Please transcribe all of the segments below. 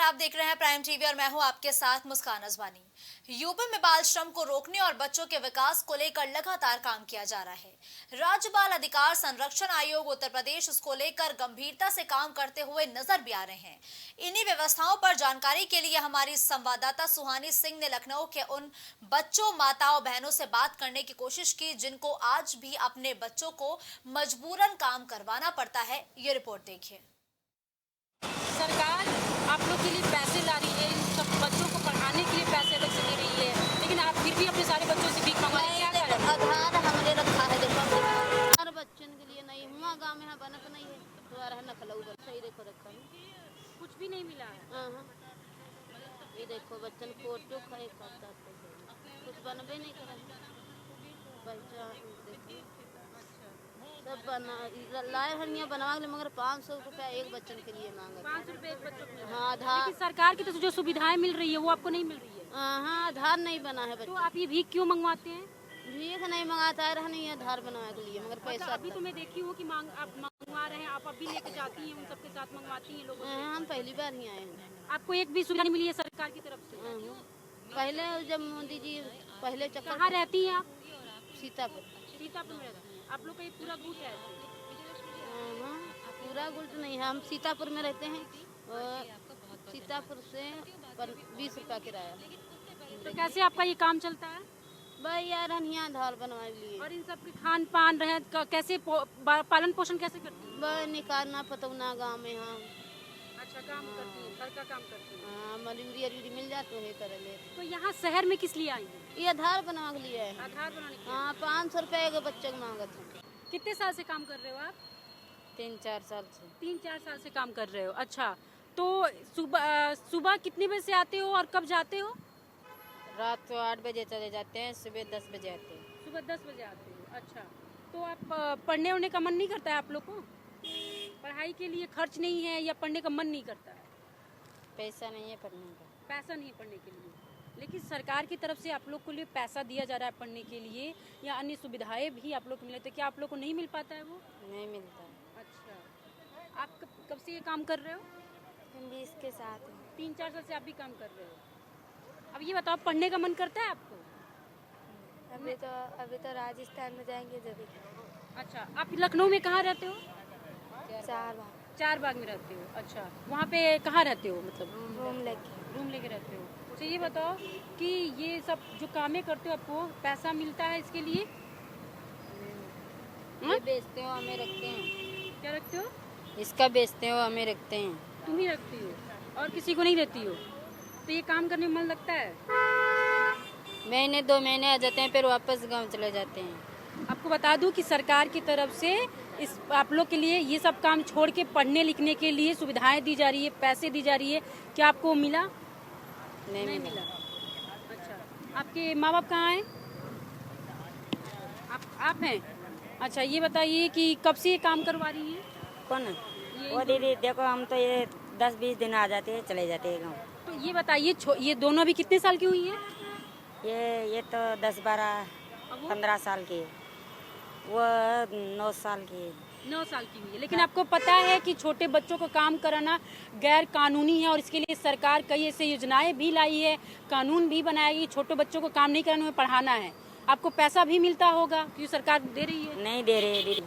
नमस्कार, आप देख रहे हैं प्राइम टीवी और मैं हूं आपके साथ मुस्कान अजवानी। यूपी में बाल श्रम को रोकने और बच्चों के विकास को लेकर लगातार काम किया जा रहा है। राज्य बाल अधिकार संरक्षण आयोग उत्तर प्रदेश इसको लेकर गंभीरता से काम करते हुए नजर भी आ रहे हैं। इन्हीं व्यवस्थाओं पर जानकारी के लिए हमारी संवाददाता सुहानी सिंह ने लखनऊ के उन बच्चों, माताओं, बहनों से बात करने की कोशिश की जिनको आज भी अपने बच्चों को मजबूरन काम करवाना पड़ता है। ये रिपोर्ट देखिए। सरकार आप लोग के लिए पैसे ला रही है, इन सब बच्चों को पढ़ाने के लिए पैसे अलग से दे रही है, लेकिन आप फिर भी अपने सारे बच्चों से भीख मांग रहे हैं। क्या करें? आधार हमने रखा है, देखो हर बच्चन के लिए नहीं हुआ, गाँव में बनत नहीं है, द्वारा नखलऊ सही देखो रखा है, कुछ भी नहीं मिला है। ये देखो बच्चन फोटो खाए खाता कुछ बनबे नहीं करे, सब बना लाए हनिया बनवा ले, मगर 500 रुपया एक बच्चन के लिए मांगा। 500 रुपए एक बच्चों को? हाँ, आधार। लेकिन सरकार की तरफ से जो सुविधाएं मिल रही है वो आपको नहीं मिल रही है। हाँ, आधार नहीं बना है तो आप ये भीख क्यों मंगवाते हैं? भीख नहीं मंगाता है, नहीं आधार बनवाने के लिए, मगर पैसा अभी तो मैं देखी हूँ कि आप मंगवा रहे हैं, आप अभी लेके जाती हैं, उन सबके साथ मंगवाती हैं लोगों से। हम पहली बार ही आए हैं। आपको एक भी सुविधा नहीं मिली है सरकार की तरफ से? पहले जब मोदी जी पहले चक्कर। कहाँ रहती हैं आप? सीतापुर। सीतापुर में रहती हैं आप लोग का? ये पूरा बूथ है? पूरा गुट नहीं है, हम सीतापुर में रहते हैं और सीतापुर से 20 रुपया किराया। तो कैसे आपका ये काम चलता है? भाई यार हनिया आधार बनवा लिए। और इन सब के खान पान रहे कैसे पालन पोषण कैसे करती हैं? भाई निकालना पतौना गाँव में। हाँ, अच्छा, काम करती हैं, घर का काम करती हैं। हाँ, मजूरी अजूरी मिल जाती है कर ले। तो यहाँ शहर में किस लिए आई हैं? ये आधार बनवा के लिए है। आधार बनाने के लिए? हाँ, 500 रुपया एक बच्चे को मांगा था। कितने साल से काम कर रहे हो आप? 3-4 साल से। 3-4 साल से काम कर रहे हो। अच्छा, तो सुबह कितने बजे से आते हो और कब जाते हो? रात को 8 बजे चले जाते हैं, सुबह 10 बजे आते हैं। सुबह 10 बजे आते हो। अच्छा, तो आप पढ़ने उड़ने का मन नहीं करता है आप लोग को? पढ़ाई के लिए खर्च नहीं है या पढ़ने का मन नहीं करता है? पैसा नहीं है पढ़ने का। पैसा नहीं पढ़ने के लिए, लेकिन सरकार की तरफ से आप लोग को लिए पैसा दिया जा रहा है पढ़ने के लिए, या अन्य सुविधाएं भी आप लोग को मिले, तो क्या आप लोग को नहीं मिल पाता है वो? नहीं मिलता है। अच्छा, आप कब से ये काम कर रहे हो? हम भी इसके साथ हैं। 3-4 साल से आप भी काम कर रहे हो। अब ये बताओ, पढ़ने का मन करता है आपको? अभी तो राजस्थान में जाएंगे जब। अच्छा, आप लखनऊ में कहाँ रहते हो? 4 बार। 4 बाग में रहते हो। अच्छा, वहाँ पे कहाँ रहते हो? मतलब रूम लेके रहते हो। तो ये बताओ कि ये सब जो कामें करते हो आपको पैसा मिलता है इसके लिए? ये बेचते हो हमें रखते हैं। क्या रखते हो? इसका बेचते हो हमें रखते हैं। तुम ही रखती हो और किसी को नहीं देती हो? तो ये काम करने में मन लगता है? महीने 2 महीने आ जाते हैं, फिर वापस गांव चले जाते हैं। आपको बता दूं कि सरकार की तरफ से इस आप लोग के लिए ये सब काम छोड़ के पढ़ने लिखने के लिए सुविधाएं दी जा रही है, पैसे दी जा रही है। क्या आपको मिला? नहीं मिला। अच्छा, आपके माँ बाप कहाँ हैं? आप हैं? अच्छा, ये बताइए कि कब से ये काम करवा रही है? कौन? वो दीदी देखो, हम तो ये 10-20 दिन आ जाते हैं, चले जाते हैं गाँव। तो ये बताइए, ये दोनों अभी कितने साल की हुई हैं? ये तो 10-12-15 साल की है, वो 9 साल की है। 9 साल की हुई है। लेकिन आपको पता है कि छोटे बच्चों को काम कराना गैर कानूनी है, और इसके लिए सरकार कई ऐसे योजनाएं भी लाई है, कानून भी बनाएगी। छोटे बच्चों को काम नहीं कराना है, पढ़ाना है। आपको पैसा भी मिलता होगा क्योंकि सरकार दे रही है? नहीं दे रहे दीदी।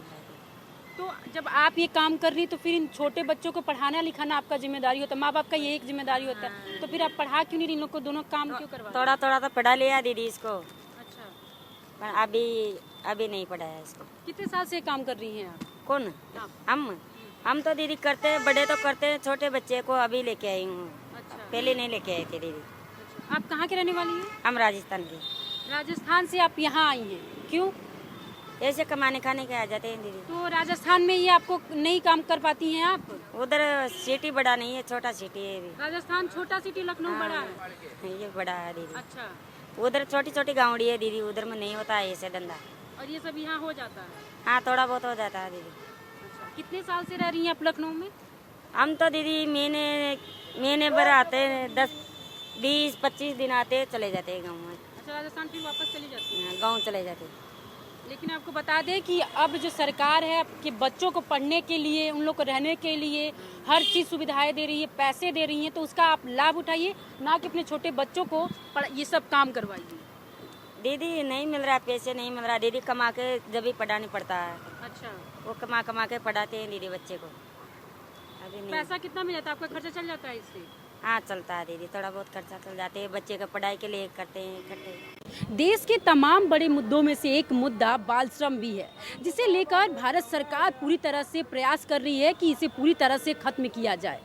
तो जब आप ये काम कर रही तो फिर इन छोटे बच्चों को पढ़ाना लिखाना आपका जिम्मेदारी होता है, माँ बाप का ये एक जिम्मेदारी होता है। तो फिर आप पढ़ा क्यों नहीं इन लोग को? दोनों काम क्यों करवा? थोड़ा थोड़ा तो पढ़ा लिया दीदी इसको, अच्छा, पर अभी नहीं पढ़ाया इसको। कितने साल से काम कर रही हैं आप? कौन? हम तो दीदी करते हैं, बड़े तो करते हैं, छोटे बच्चे को अभी लेके आई हूँ। अच्छा, पहले नहीं लेके आए थे दीदी। अच्छा, आप कहाँ के रहने वाली हैं? हम राजस्थान के। राजस्थान से आप यहाँ आई हैं, क्यों? ऐसे कमाने खाने के आ जाते हैं दीदी। तो राजस्थान में ये आपको नहीं काम कर पाती हैं आप? उधर सिटी बड़ा नहीं है, छोटा सिटी है। राजस्थान छोटा सिटी, लखनऊ बड़ा है। ये बड़ा है दीदी। अच्छा, उधर छोटी छोटी गाँवड़ी है दीदी, उधर में नहीं होता है ऐसे धंधा। और ये सब यहाँ हो जाता है? हाँ, थोड़ा बहुत हो जाता है दीदी। अच्छा, कितने साल से रह रही हैं आप लखनऊ में? हम तो दीदी महीने भर आते हैं, 10-20-25 दिन आते हैं, चले जाते हैं गाँव में। अच्छा, राजस्थान फिर वापस चली जाती है? गाँव चले जाते हैं। लेकिन आपको बता दें कि अब जो सरकार है आपके बच्चों को पढ़ने के लिए, उन लोग को रहने के लिए हर चीज़ सुविधाएं दे रही है, पैसे दे रही हैं, तो उसका आप लाभ उठाइए, ना कि अपने छोटे बच्चों को ये सब काम करवाइए। दीदी नहीं मिल रहा, पैसे नहीं मिल रहा दीदी, कमा के जब भी पढ़ाना पड़ता है। अच्छा, वो कमा कमा के पढ़ाते हैं दीदी बच्चे को। अभी नहीं। पैसा कितना मिल जाता है आपका? खर्चा चल जाता है इससे? हाँ चलता है दीदी, थोड़ा बहुत खर्चा चल जाते हैं, बच्चे का पढ़ाई के लिए करते हैं इकट्ठे। देश के तमाम बड़े मुद्दों में से एक मुद्दा बाल श्रम भी है, जिसे लेकर भारत सरकार पूरी तरह से प्रयास कर रही है कि इसे पूरी तरह से खत्म किया जाए।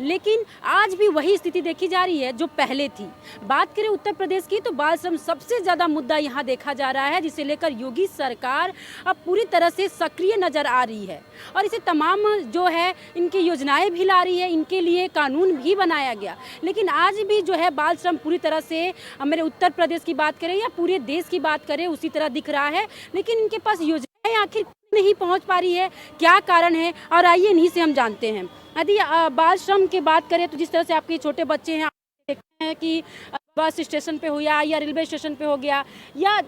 लेकिन आज भी वही स्थिति देखी जा रही है जो पहले थी। बात करें उत्तर प्रदेश की, तो बाल श्रम सबसे ज़्यादा मुद्दा यहाँ देखा जा रहा है, जिसे लेकर योगी सरकार अब पूरी तरह से सक्रिय नज़र आ रही है और इसे तमाम जो है इनकी योजनाएं भी ला रही है, इनके लिए कानून भी बनाया गया। लेकिन आज भी जो है बाल श्रम पूरी तरह से, मेरे उत्तर प्रदेश की बात करें या पूरे देश की बात करें, उसी तरह दिख रहा है। लेकिन इनके पास योजनाएं आखिर नहीं पहुँच पा रही है, क्या कारण है, और आइए इन्हीं से हम जानते हैं। यदि बाल श्रम की बात करें तो जिस तरह से आपके छोटे बच्चे हैं, आप देखते हैं कि बस स्टेशन पे हो या रेलवे स्टेशन पे हो गया या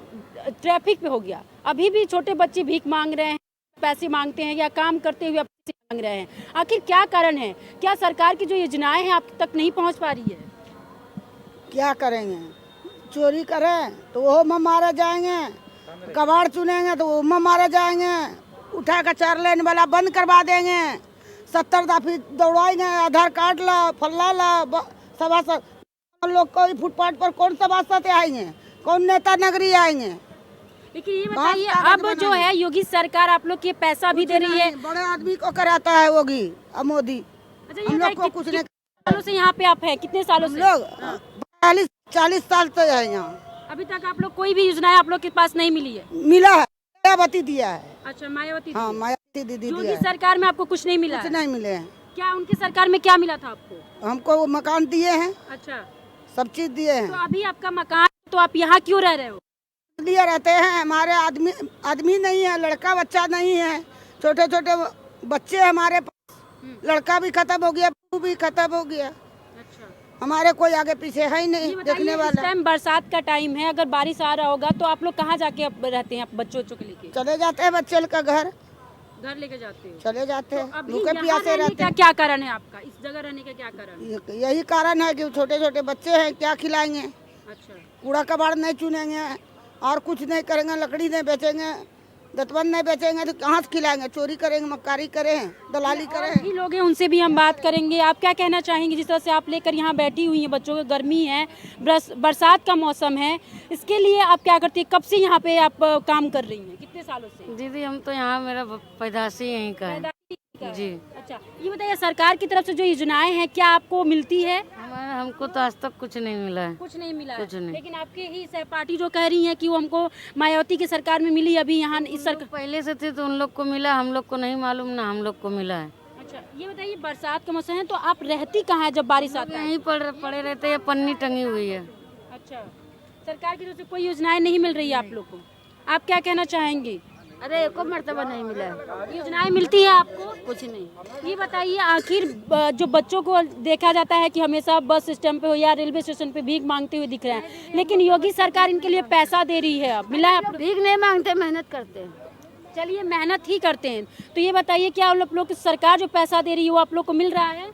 ट्रैफिक पे हो गया, अभी भी छोटे बच्चे भीख मांग रहे हैं, पैसे मांगते हैं या काम करते हुए पैसे मांग रहे हैं। आखिर क्या कारण है? क्या सरकार की जो योजनाएं हैं आप तक नहीं पहुंच पा रही है? क्या करेंगे? चोरी करें तो वो में मारे जाएंगे, कबाड़ चुनेंगे तो वो में मारे जाएंगे, उठा कर 4 लेन वाला बंद करवा देंगे, 70 दफी दौड़ाएंगे, आधार कार्ड ला, फल्ला ला, सभासद लोग को फुटपाथ पर कौन सभासद आएंगे, कौन नेता नगरी आएंगे? लेकिन ये बताइए, अब जो है योगी सरकार आप लोग के पैसा भी दे रही है, बड़े आदमी को कराता है योगी और मोदी। अच्छा, हम लोग को कुछ नहीं। सालों से यहाँ पे आप हैं, कितने सालों से? लोग 40 साल से है यहाँ। अभी तक आप लोग कोई भी योजनाएं आप लोग के पास नहीं मिली है? मिला है, मायावती दिया है। अच्छा, मायावती हाँ, मायावती दीदी योगी दिया है। सरकार में आपको कुछ नहीं मिला कुछ है? नहीं मिले हैं क्या उनकी सरकार में क्या मिला था आपको? हमको। वो मकान दिए हैं, अच्छा, सब चीज दिए हैं। तो अभी आपका मकान, तो आप यहाँ क्यों रह रहे हो? दिए रहते हैं, हमारे आदमी नहीं है, लड़का बच्चा नहीं है, छोटे छोटे बच्चे हमारे पास, लड़का भी खत्म हो गया, बहू भी खत्म हो गया, अच्छा, हमारे कोई आगे पीछे है ही नहीं देखने इस वाला। टाइम बरसात का टाइम है, अगर बारिश आ रहा होगा तो आप लोग कहाँ जाके अब रहते हैं? आप बच्चों को लेके चले जाते हैं बच्चे का घर, घर लेके जाते हो? चले जाते हैं, अभी भूखे यहाँ प्यासे रहने रहते का हैं। क्या कारण है आपका? इस जगह रहने का क्या कारण है? यही कारण है कि छोटे छोटे बच्चे हैं, क्या खिलाएंगे? अच्छा, कूड़ा कबाड़ नहीं चुनेंगे और कुछ नहीं करेंगे, लकड़ी नहीं बेचेंगे, दतवन नहीं बेचेंगे तो कहाँ से खिलाएंगे? चोरी करेंगे, मक्कारी करें, दलाली करें। भी लोग हैं, उनसे भी हम बात करेंगे। आप क्या कहना चाहेंगे? जिस तरह से आप लेकर यहाँ बैठी हुई हैं, बच्चों को गर्मी है, बरसात का मौसम है, इसके लिए आप क्या करती है? कब से यहाँ पे आप काम कर रही हैं? कितने सालों से? दीदी हम तो यहाँ, मेरा पैदाशी यहीं का है जी। अच्छा, ये बताइए, सरकार की तरफ से जो योजनाएं हैं क्या आपको मिलती है? हमको तो आज तक कुछ नहीं मिला है। कुछ नहीं मिला कुछ नहीं। लेकिन आपके ही सहपाठी जो कह रही हैं कि वो हमको मायावती की सरकार में मिली, अभी यहाँ इस सरकार पहले से थे तो उन लोग को मिला, हम लोग को नहीं मालूम, ना हम लोग को मिला है। अच्छा, ये बताइए, बरसात का मौसम है तो आप रहती कहाँ है जब बारिश आता है? यहीं पड़े रहते हैं, पन्नी टंगी हुई है। अच्छा, सरकार की तरफ से कोई योजनाएं नहीं मिल रही है आप लोग को, आप क्या कहना चाहेंगे? अरे एको मरतबा नहीं मिला है। योजनाएं मिलती है आपको? कुछ नहीं। ये बताइए, आखिर जो बच्चों को देखा जाता है कि हमेशा बस स्टैंड पे हो या रेलवे स्टेशन पे भीख मांगते हुए दिख रहे हैं, लेकिन योगी सरकार इनके लिए पैसा दे रही है, अब मिला है? आप भीख नहीं मांगते, मेहनत करते हैं। चलिए, मेहनत ही करते हैं। तो ये बताइए, क्या आप लोग की सरकार जो पैसा दे रही है वो आप लोग को मिल रहा है?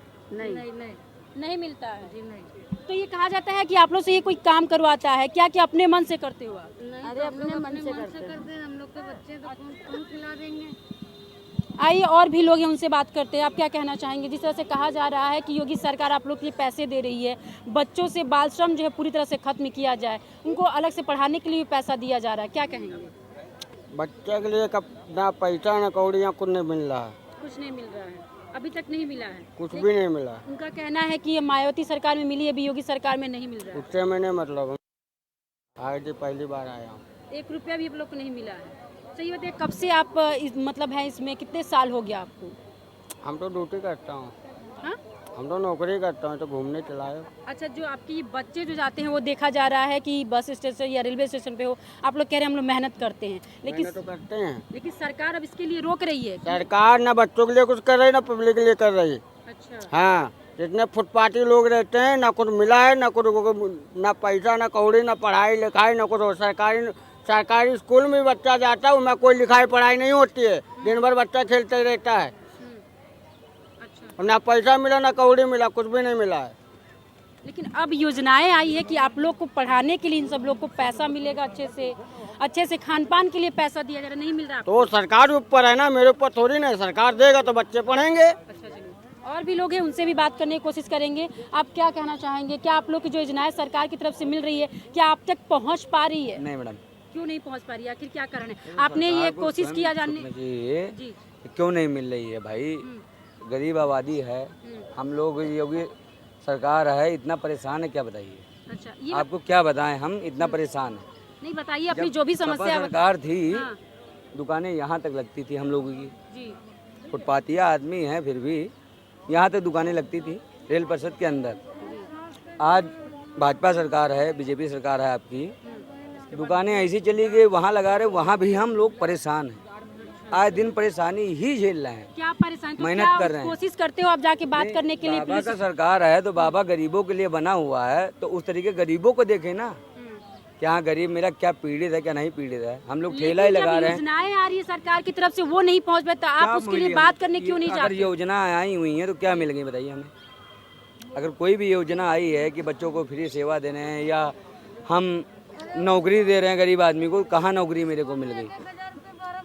नहीं मिलता है जी, नहीं। तो ये कहा जाता है कि आप लोग से ये कोई काम करवाता है, क्या क्या अपने मन से करते हो आप? अरे अपने मन से करते हैं। हम लोग के बच्चे तो कौन खिला देंगे? आइए और भी लोग हैं, उनसे बात करते हैं। आप क्या कहना चाहेंगे? जिस तरह से कहा जा रहा है कि योगी सरकार आप लोग के लिए पैसे दे रही है, बच्चों से बाल श्रम जो है पूरी तरह से खत्म किया जाए, उनको अलग से पढ़ाने के लिए पैसा दिया जा रहा है, क्या कहेंगे? बच्चे के लिए ना पैसा ना कौड़ियाँ कुछ नहीं मिल रहा है। कुछ नहीं मिल रहा है, अभी तक नहीं मिला है। कुछ भी नहीं मिला। उनका कहना है कि ये मायावती सरकार में मिली, अभी योगी सरकार में नहीं मिल रहा है। उससे मैंने मतलब आज पहली बार आया हूँ। 1 रुपया भी आप लोग को नहीं मिला है। सही बताइए, कब से आप मतलब है इसमें, कितने साल हो गया आपको? हम तो ड्यूटी करता हूँ। हाँ? हम तो नौकरी करता हूँ, तो घूमने चला है। अच्छा, जो आपके ये बच्चे जो जाते हैं वो देखा जा रहा है कि बस स्टेशन या रेलवे स्टेशन पे हो, आप लोग कह रहे हैं हम लोग मेहनत करते हैं, मेहनत तो करते हैं, लेकिन सरकार अब इसके लिए रोक रही है। सरकार ना बच्चों के लिए कुछ कर रही ना पब्लिक के लिए कर रही। अच्छा, हाँ, जितने फुटपाथी लोग रहते हैं ना कुछ मिला है, ना कुछ, ना पैसा ना कौड़ी, ना पढ़ाई लिखाई, ना कुछ। सरकारी सरकारी स्कूल में बच्चा जाता है, उसमें कोई लिखाई पढ़ाई नहीं होती है, दिन भर बच्चा खेलते ही रहता है। अच्छा। ना पैसा मिला ना कौड़ी मिला, कुछ भी नहीं मिला है। लेकिन अब योजनाएं आई है कि आप लोग को पढ़ाने के लिए इन सब लोग को पैसा मिलेगा, अच्छे से खान पान के लिए पैसा दिया जा रहा, नहीं मिल रहा। तो सरकार ऊपर है ना, मेरे ऊपर थोड़ी ना। सरकार देगा तो बच्चे पढ़ेंगे। अच्छा, चलिए और भी लोग हैं, उनसे भी बात करने की कोशिश करेंगे। आप क्या कहना चाहेंगे, क्या आप लोग की जो योजनाएं सरकार की तरफ से मिल रही है, क्या आप तक पहुंच पा रही है? नहीं मैडम। क्यों नहीं पहुंच पा रही है? आखिर क्या कारण है? आपने ये कोशिश किया जानने जी क्यों नहीं मिल रही है भाई? गरीब आबादी है, हम लोग, योगी सरकार है, इतना परेशान है, क्या बताइए? अच्छा, ये आपको क्या बताएं, हम इतना परेशान है। नहीं बताइए अपनी जो भी समस्या है। सरकार थी, हाँ। दुकानें यहाँ तक लगती थी हम लोगों की। जी। फुटपाथिया आदमी हैं, फिर भी यहाँ तक दुकानें लगती थी रेल परिषद के अंदर। आज भाजपा सरकार है, बीजेपी सरकार है आपकी, दुकानें ऐसी चली गई, वहाँ लगा रहे, वहाँ भी हम लोग परेशान हैं। आए दिन परेशानी ही झेल रहे हैं। क्या परेशान? तो मेहनत क्या कर रहे हैं। कोशिश करते हो आप जाके बात करने के लिए? बाबा का सरकार है तो बाबा गरीबों के लिए बना हुआ है, तो उस तरीके गरीबों को देखे ना, क्या गरीब मेरा क्या पीड़ित है क्या नहीं पीड़ित है। हम लोग ठेला ही लगा रहे हैं। योजनाएं आ रही है सरकार की तरफ से, वो नहीं पहुंच पाता, आप उसके लिए बात करने क्यों नहीं अगर चाहते? योजना आई हुई है तो क्या मिल गई बताइए हमें? अगर कोई भी योजना आई है कि बच्चों को फ्री सेवा देने हैं या हम नौकरी दे रहे हैं गरीब आदमी को, कहाँ नौकरी मेरे को मिल गई?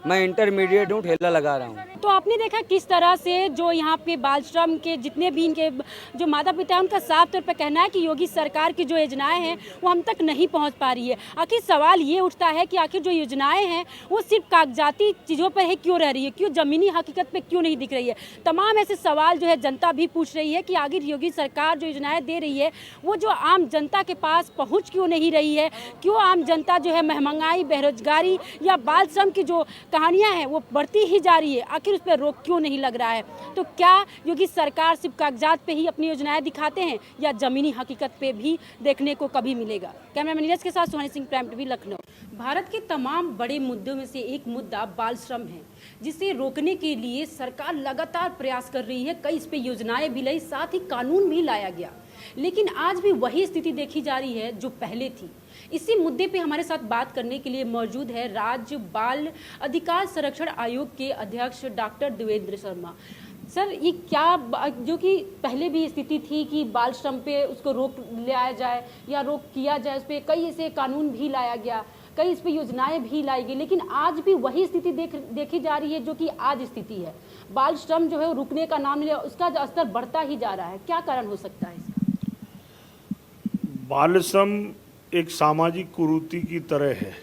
मैं इंटरमीडिएट हूँ, ठेला लगा रहा हूँ। तो आपने देखा किस तरह से जो यहाँ पे बाल श्रम के जितने भी इनके जो माता पिता हैं, उनका साफ तौर पर कहना है कि योगी सरकार की जो योजनाएं हैं वो हम तक नहीं पहुँच पा रही है। आखिर सवाल ये उठता है कि आखिर जो योजनाएं हैं वो सिर्फ कागजाती चीज़ों पर है क्यों रह रही है, क्यों ज़मीनी हकीकत पे क्यों नहीं दिख रही है? तमाम ऐसे सवाल जो है जनता भी पूछ रही है कि आखिर योगी सरकार जो योजनाएं दे रही है वो जो आम जनता के पास पहुँच क्यों नहीं रही है? क्यों आम जनता जो है महंगाई, बेरोजगारी या बाल श्रम की जो कहानियां हैं वो बढ़ती ही जा रही है, आखिर उस पर रोक क्यों नहीं लग रहा है? तो क्या योगी सरकार सिर्फ कागजात पे ही अपनी योजनाएं दिखाते हैं या जमीनी हकीकत पे भी देखने को कभी मिलेगा? कैमरामैन नीरज के साथ सोहनी सिंह, प्राइम टीवी, लखनऊ। भारत के तमाम बड़े मुद्दों में से एक मुद्दा बाल श्रम है, जिसे रोकने के लिए सरकार लगातार प्रयास कर रही है। कई इस पे योजनाएं भी लाई, साथ ही कानून भी लाया गया, लेकिन आज भी वही स्थिति देखी जा रही है जो पहले थी। इसी मुद्दे पे हमारे साथ बात करने के लिए मौजूद है राज्य बाल अधिकार संरक्षण आयोग के अध्यक्ष डॉक्टर देवेंद्र शर्मा। सर, ये क्या जो कि पहले भी स्थिति थी कि बाल श्रम पे उसको रोक लाया जाए या रोक किया जाए, उस पर कई ऐसे कानून भी लाया गया, कई इस पर योजनाएं भी लाई गई, लेकिन आज भी वही स्थिति देखी जा रही है जो कि आज स्थिति है। बाल श्रम जो है रुकने का नाम लिया, उसका स्तर बढ़ता ही जा रहा है। क्या कारण हो सकता है इसका? बाल श्रम एक सामाजिक कुरीति की तरह है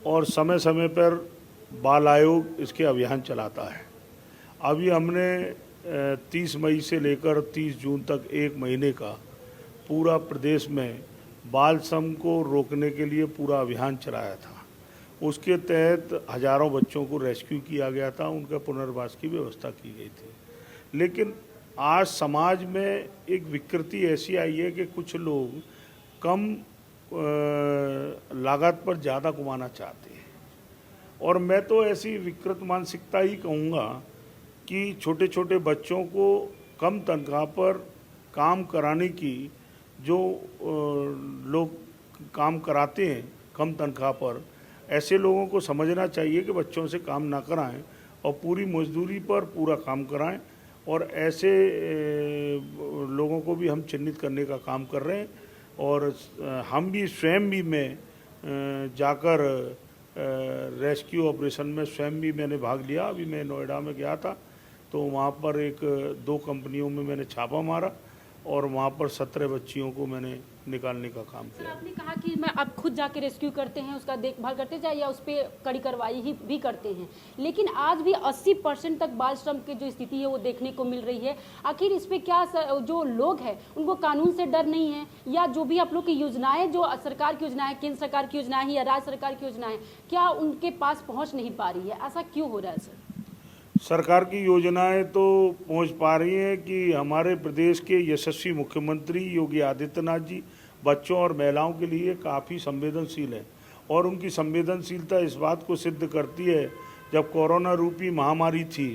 और समय समय पर बाल आयोग इसके अभियान चलाता है। अभी हमने 30 मई से लेकर 30 जून तक 1 महीने का पूरा प्रदेश में बाल श्रम को रोकने के लिए पूरा अभियान चलाया था। उसके तहत हजारों बच्चों को रेस्क्यू किया गया था, उनका पुनर्वास की व्यवस्था की गई थी। लेकिन आज समाज में एक विकृति ऐसी आई है कि कुछ लोग कम लागत पर ज़्यादा कमाना चाहते हैं, और मैं तो ऐसी विकृत मानसिकता ही कहूँगा कि छोटे छोटे बच्चों को कम तनख्वाह पर काम कराने की जो लोग काम कराते हैं कम तनख्वाह पर, ऐसे लोगों को समझना चाहिए कि बच्चों से काम ना कराएं और पूरी मजदूरी पर पूरा काम कराएं। और ऐसे लोगों को भी हम चिन्हित करने का काम कर रहे हैं, और हम भी स्वयं भी मैं जाकर रेस्क्यू ऑपरेशन में स्वयं भी मैंने भाग लिया। अभी मैं नोएडा में गया था तो वहाँ पर 1-2 कंपनियों में मैंने छापा मारा और वहाँ पर 17 बच्चियों को मैंने निकालने का काम किया। आपने कहा कि मैं आप खुद जाके रेस्क्यू करते हैं, उसका देखभाल करते जाए या उस पर कड़ी कार्रवाई ही भी करते हैं, लेकिन आज भी 80% तक बाल श्रम की जो स्थिति है वो देखने को मिल रही है। आखिर इस पे क्या जो लोग हैं उनको कानून से डर नहीं है, या जो भी आप लोग की योजनाएं, जो सरकार की योजनाएं, केंद्र सरकार की योजनाएं या राज्य सरकार की योजनाएं, क्या उनके पास पहुँच नहीं पा रही है? ऐसा क्यों हो रहा है सर? सरकार की योजनाएं तो पहुंच पा रही हैं कि हमारे प्रदेश के यशस्वी मुख्यमंत्री योगी आदित्यनाथ जी बच्चों और महिलाओं के लिए काफ़ी संवेदनशील हैं, और उनकी संवेदनशीलता इस बात को सिद्ध करती है, जब कोरोना रूपी महामारी थी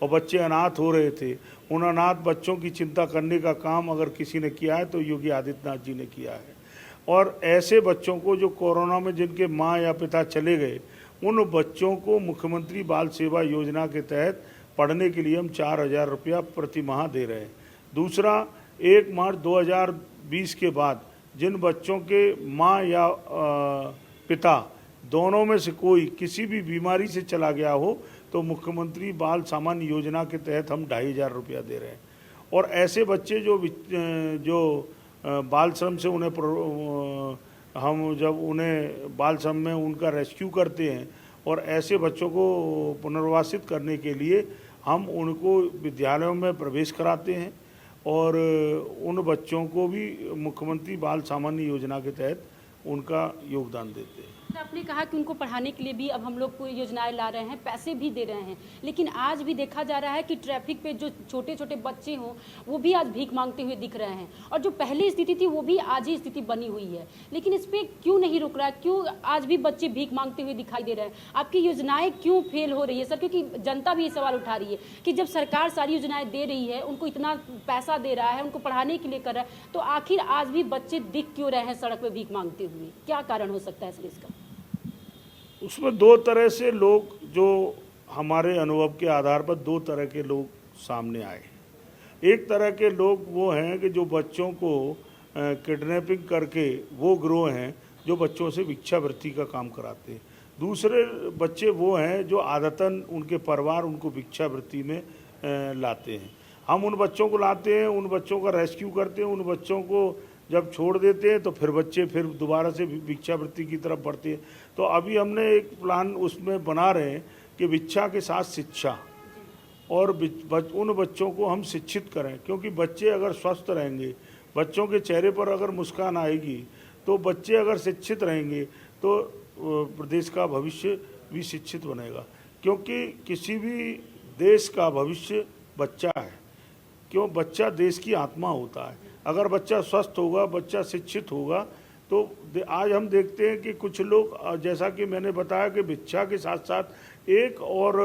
और बच्चे अनाथ हो रहे थे, उन अनाथ बच्चों की चिंता करने का काम अगर किसी ने किया है तो योगी आदित्यनाथ जी ने किया है। और ऐसे बच्चों को जो कोरोना में जिनके माँ या पिता चले गए, उन बच्चों को मुख्यमंत्री बाल सेवा योजना के तहत पढ़ने के लिए हम 4,000 रुपया प्रति माह दे रहे हैं। दूसरा, 1 मार्च 2020 के बाद जिन बच्चों के माँ या पिता दोनों में से कोई किसी भी बीमारी से चला गया हो तो मुख्यमंत्री बाल सामान्य योजना के तहत हम 2,500 रुपया दे रहे हैं। और ऐसे बच्चे जो बाल श्रम से हम जब उन्हें बाल श्रम में उनका रेस्क्यू करते हैं और ऐसे बच्चों को पुनर्वासित करने के लिए हम उनको विद्यालयों में प्रवेश कराते हैं और उन बच्चों को भी मुख्यमंत्री बाल सामान्य योजना के तहत उनका योगदान देते हैं। आपने कहा कि उनको पढ़ाने के लिए भी अब हम लोग कोई योजनाएं ला रहे हैं, पैसे भी दे रहे हैं, लेकिन आज भी देखा जा रहा है कि ट्रैफिक पे जो छोटे छोटे बच्चे हों वो भी आज भीख मांगते हुए दिख रहे हैं और जो पहली स्थिति थी वो भी आज ही स्थिति बनी हुई है। लेकिन इस पर क्यों नहीं रुक रहा है? क्यों आज भी बच्चे भीख मांगते हुए दिखाई दे रहे हैं? आपकी योजनाएं क्यों फेल हो रही है सर? क्योंकि जनता भी ये सवाल उठा रही है कि जब सरकार सारी योजनाएं दे रही है, उनको इतना पैसा दे रहा है, उनको पढ़ाने के लिए कर रहा है, तो आखिर आज भी बच्चे दिख क्यों रहे हैं सड़क पर भीख मांगते हुए? क्या कारण हो सकता है सर इसका? उसमें 2 तरह से लोग, जो हमारे अनुभव के आधार पर 2 तरह के लोग सामने आए। एक तरह के लोग वो हैं कि जो बच्चों को किडनैपिंग करके वो गिरोह हैं जो बच्चों से भिक्षावृत्ति का काम कराते हैं। दूसरे बच्चे वो हैं जो आदतन उनके परिवार उनको भिक्षावृत्ति में लाते हैं। हम उन बच्चों को लाते हैं, उन बच्चों का रेस्क्यू करते हैं, उन बच्चों को जब छोड़ देते हैं तो फिर बच्चे फिर दोबारा से भिक्षावृत्ति की तरफ बढ़ते हैं। तो अभी हमने एक प्लान उसमें बना रहे हैं कि भिक्षा के साथ शिक्षा, और उन बच्चों को हम शिक्षित करें, क्योंकि बच्चे अगर स्वस्थ रहेंगे, बच्चों के चेहरे पर अगर मुस्कान आएगी, तो बच्चे अगर शिक्षित रहेंगे तो प्रदेश का भविष्य भी शिक्षित बनेगा। क्योंकि किसी भी देश का भविष्य बच्चा है, क्यों? बच्चा देश की आत्मा होता है। अगर बच्चा स्वस्थ होगा, बच्चा शिक्षित होगा, तो आज हम देखते हैं कि कुछ लोग, जैसा कि मैंने बताया कि भिक्षा के साथ साथ एक और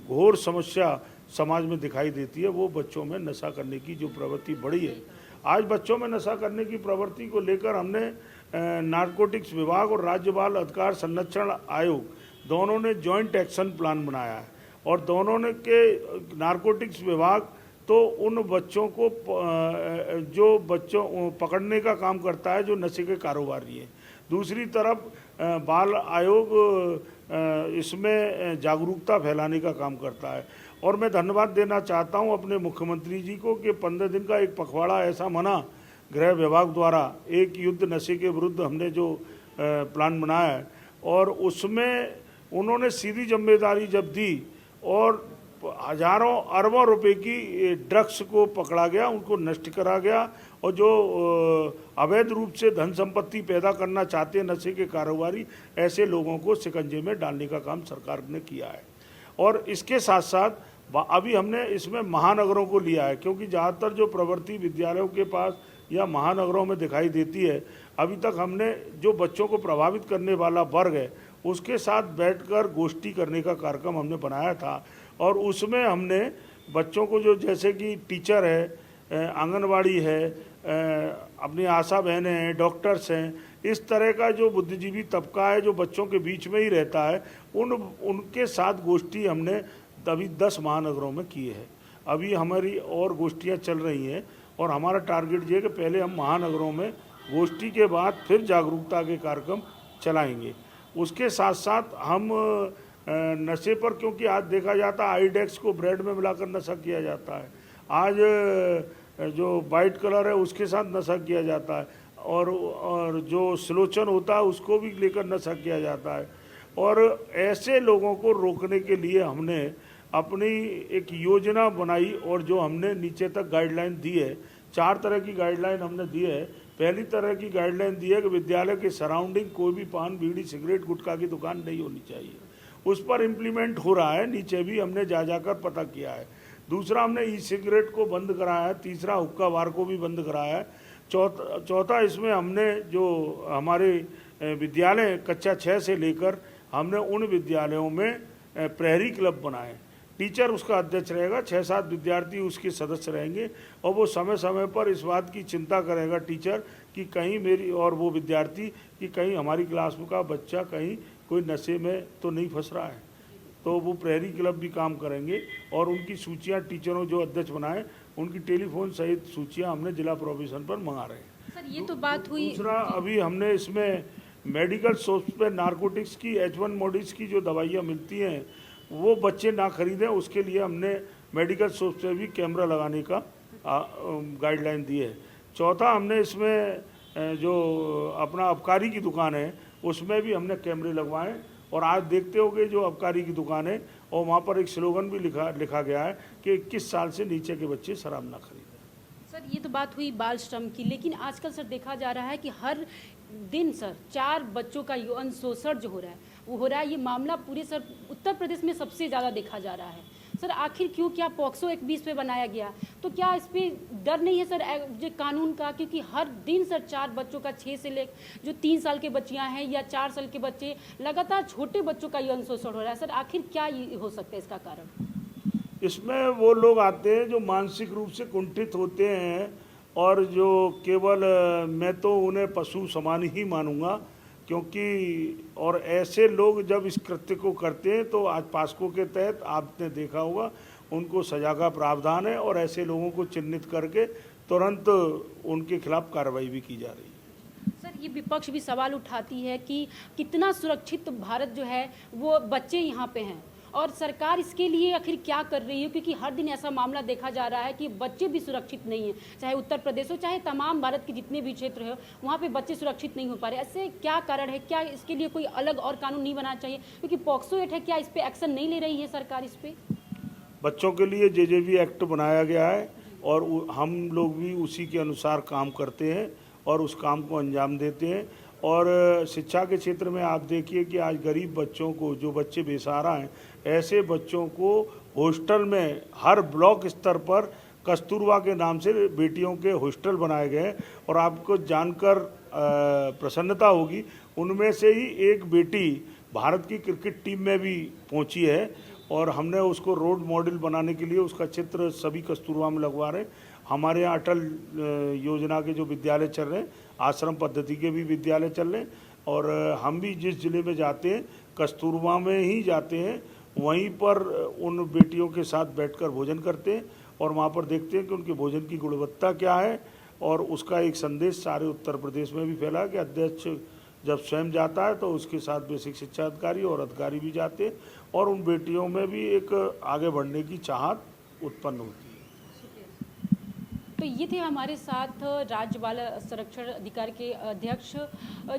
घोर समस्या समाज में दिखाई देती है, वो बच्चों में नशा करने की जो प्रवृत्ति बढ़ी है। आज बच्चों में नशा करने की प्रवृत्ति को लेकर हमने नारकोटिक्स विभाग और राज्य बाल अधिकार संरक्षण आयोग दोनों ने जॉइंट एक्शन प्लान बनाया है, और दोनों ने के नारकोटिक्स विभाग तो उन बच्चों को जो बच्चों पकड़ने का काम करता है जो नशे के कारोबारी हैं। दूसरी तरफ बाल आयोग इसमें जागरूकता फैलाने का काम करता है। और मैं धन्यवाद देना चाहता हूं अपने मुख्यमंत्री जी को कि 15 दिन का एक पखवाड़ा ऐसा मना गृह विभाग द्वारा, एक युद्ध नशे के विरुद्ध हमने जो प्लान बनाया है, और उसमें उन्होंने सीधी जिम्मेदारी जब दी और हजारों अरबों रुपए की ड्रग्स को पकड़ा गया, उनको नष्ट करा गया, और जो अवैध रूप से धन संपत्ति पैदा करना चाहते हैं नशे के कारोबारी, ऐसे लोगों को शिकंजे में डालने का काम सरकार ने किया है। और इसके साथ साथ अभी हमने इसमें महानगरों को लिया है, क्योंकि ज़्यादातर जो प्रवृत्ति विद्यालयों के पास या महानगरों में दिखाई देती है, अभी तक हमने जो बच्चों को प्रभावित करने वाला वर्ग है उसके साथ बैठकर गोष्ठी करने का कार्यक्रम हमने बनाया था। और उसमें हमने बच्चों को, जो जैसे कि टीचर है, आंगनवाड़ी है, अपनी आशा बहनें हैं, डॉक्टर्स हैं, इस तरह का जो बुद्धिजीवी तबका है जो बच्चों के बीच में ही रहता है, उनके साथ गोष्ठी हमने अभी 10 महानगरों में की है। अभी हमारी और गोष्ठियाँ चल रही हैं, और हमारा टारगेट ये है कि पहले हम महानगरों में गोष्ठी के बाद फिर जागरूकता के कार्यक्रम चलाएंगे। उसके साथ साथ हम नशे पर, क्योंकि आज देखा जाता है आईडेक्स को ब्रेड में मिलाकर नशा किया जाता है, आज जो वाइट कलर है उसके साथ नशा किया जाता है, और जो स्लोचन होता है उसको भी लेकर नशा किया जाता है। और ऐसे लोगों को रोकने के लिए हमने अपनी एक योजना बनाई, और जो हमने नीचे तक गाइडलाइन दी है, 4 तरह की गाइडलाइन हमने दी है। पहली तरह की गाइडलाइन दी है कि विद्यालय के सराउंडिंग कोई भी पान, बीड़ी, सिगरेट, गुटखा की दुकान नहीं होनी चाहिए। उस पर इम्प्लीमेंट हो रहा है, नीचे भी हमने जाकर पता किया है। दूसरा, हमने ई सिगरेट को बंद कराया है। तीसरा, हुक्का बार को भी बंद कराया है। चौथा इसमें हमने जो हमारे विद्यालय कक्षा 6 से लेकर हमने उन विद्यालयों में प्रहरी क्लब बनाए, टीचर उसका अध्यक्ष रहेगा, 6-7 विद्यार्थी उसके सदस्य रहेंगे और वो समय समय पर इस बात की चिंता करेगा टीचर कि कहीं मेरी और वो विद्यार्थी कि कहीं हमारी क्लास का बच्चा कहीं कोई नशे में तो नहीं फंस रहा है। तो वो प्रहरी क्लब भी काम करेंगे और उनकी सूचियां टीचरों जो अध्यक्ष बनाए उनकी टेलीफोन सहित सूचियां हमने जिला प्रोविजन पर मंगा रहे हैं। सर ये तो बात हुई। दूसरा, अभी हमने इसमें मेडिकल शॉप्स पे नारकोटिक्स की H1 मॉडिस की जो दवाइयाँ मिलती हैं वो बच्चे ना खरीदें, उसके लिए हमने मेडिकल शॉप से भी कैमरा लगाने का गाइडलाइन दी है। चौथा, हमने इसमें जो अपना आबकारी की दुकान है उसमें भी हमने कैमरे लगवाए और आज देखते होंगे जो आबकारी की दुकान है और वहाँ पर एक स्लोगन भी लिखा गया है कि 21 साल से नीचे के बच्चे शराब ना खरीदें। सर ये तो बात हुई बाल श्रम की, लेकिन आजकल सर देखा जा रहा है कि हर दिन सर 4 बच्चों का यौन शोषण जो हो रहा है वो हो रहा है। ये मामला पूरे सर उत्तर प्रदेश में सबसे ज़्यादा देखा जा रहा है। सर आखिर क्यों, क्या पॉक्सो एक्ट 20 पे बनाया गया, तो क्या इस पर डर नहीं है सर जो कानून का? क्योंकि हर दिन सर 4 बच्चों का 6 से ले जो 3 साल के बच्चियां हैं या 4 साल के बच्चे, लगातार छोटे बच्चों का यौन शोषण हो रहा है। सर आखिर क्या हो सकता है इसका कारण? इसमें वो लोग आते हैं जो मानसिक रूप से कुंठित होते हैं और जो केवल मैं तो उन्हें पशु समान ही मानूंगा, क्योंकि और ऐसे लोग जब इस कृत्य को करते हैं तो आज पास्को के तहत आपने देखा होगा उनको सजा का प्रावधान है और ऐसे लोगों को चिन्हित करके तुरंत उनके खिलाफ कार्रवाई भी की जा रही है। सर ये विपक्ष भी सवाल उठाती है कि कितना सुरक्षित भारत जो है वो बच्चे यहाँ पे हैं और सरकार इसके लिए आखिर क्या कर रही है? क्योंकि हर दिन ऐसा मामला देखा जा रहा है कि बच्चे भी सुरक्षित नहीं हैं, चाहे उत्तर प्रदेश हो चाहे तमाम भारत के जितने भी क्षेत्र हो वहाँ पे बच्चे सुरक्षित नहीं हो पा रहे। ऐसे क्या कारण है? क्या इसके लिए कोई अलग और कानून नहीं बनाना चाहिए? क्योंकि पॉक्सो एक्ट है, क्या इस पर एक्शन नहीं ले रही है सरकार? इस पर बच्चों के लिए JJB एक्ट बनाया गया है और हम लोग भी उसी के अनुसार काम करते हैं और उस काम को अंजाम देते हैं। और शिक्षा के क्षेत्र में आप देखिए कि आज गरीब बच्चों को, जो बच्चे बेसहारा हैं, ऐसे बच्चों को हॉस्टल में हर ब्लॉक स्तर पर कस्तूरबा के नाम से बेटियों के हॉस्टल बनाए गए और आपको जानकर प्रसन्नता होगी उनमें से ही एक बेटी भारत की क्रिकेट टीम में भी पहुंची है और हमने उसको रोल मॉडल बनाने के लिए उसका चित्र सभी कस्तूरबा में लगवा रहे हैं। हमारे यहाँ अटल योजना के जो विद्यालय चल रहे हैं, आश्रम पद्धति के भी विद्यालय चल रहे हैं और हम भी जिस जिले में जाते हैं कस्तूरबा में ही जाते हैं, वहीं पर उन बेटियों के साथ बैठकर भोजन करते हैं और वहाँ पर देखते हैं कि उनके भोजन की गुणवत्ता क्या है और उसका एक संदेश सारे उत्तर प्रदेश में भी फैला है कि अध्यक्ष जब स्वयं जाता है तो उसके साथ बेसिक शिक्षा अधिकारी और अधिकारी भी जाते हैं और उन बेटियों में भी एक आगे बढ़ने की चाहत उत्पन्न होती है। तो ये थे हमारे साथ राज्य बाल संरक्षण अधिकारी के अध्यक्ष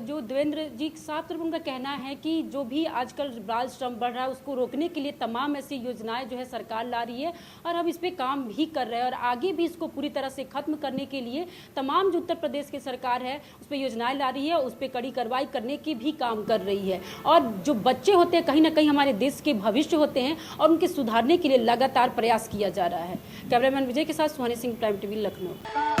जो देवेंद्र जी साहब। तो उनका कहना है कि जो भी आजकल बाल श्रम बढ़ रहा है उसको रोकने के लिए तमाम ऐसी योजनाएं जो है सरकार ला रही है और हम इस पे काम भी कर रहे हैं और आगे भी इसको पूरी तरह से खत्म करने के लिए तमाम जो उत्तर प्रदेश की सरकार है उस पर योजनाएं ला रही है, उस पर कड़ी कार्रवाई करने की भी काम कर रही है। और जो बच्चे होते हैं कहीं ना कहीं हमारे देश के भविष्य होते हैं और उनके सुधारने के लिए लगातार प्रयास किया जा रहा है। कैमरामैन विजय के साथ सुहानी सिंह, प्राइम टीवी, लखनऊ।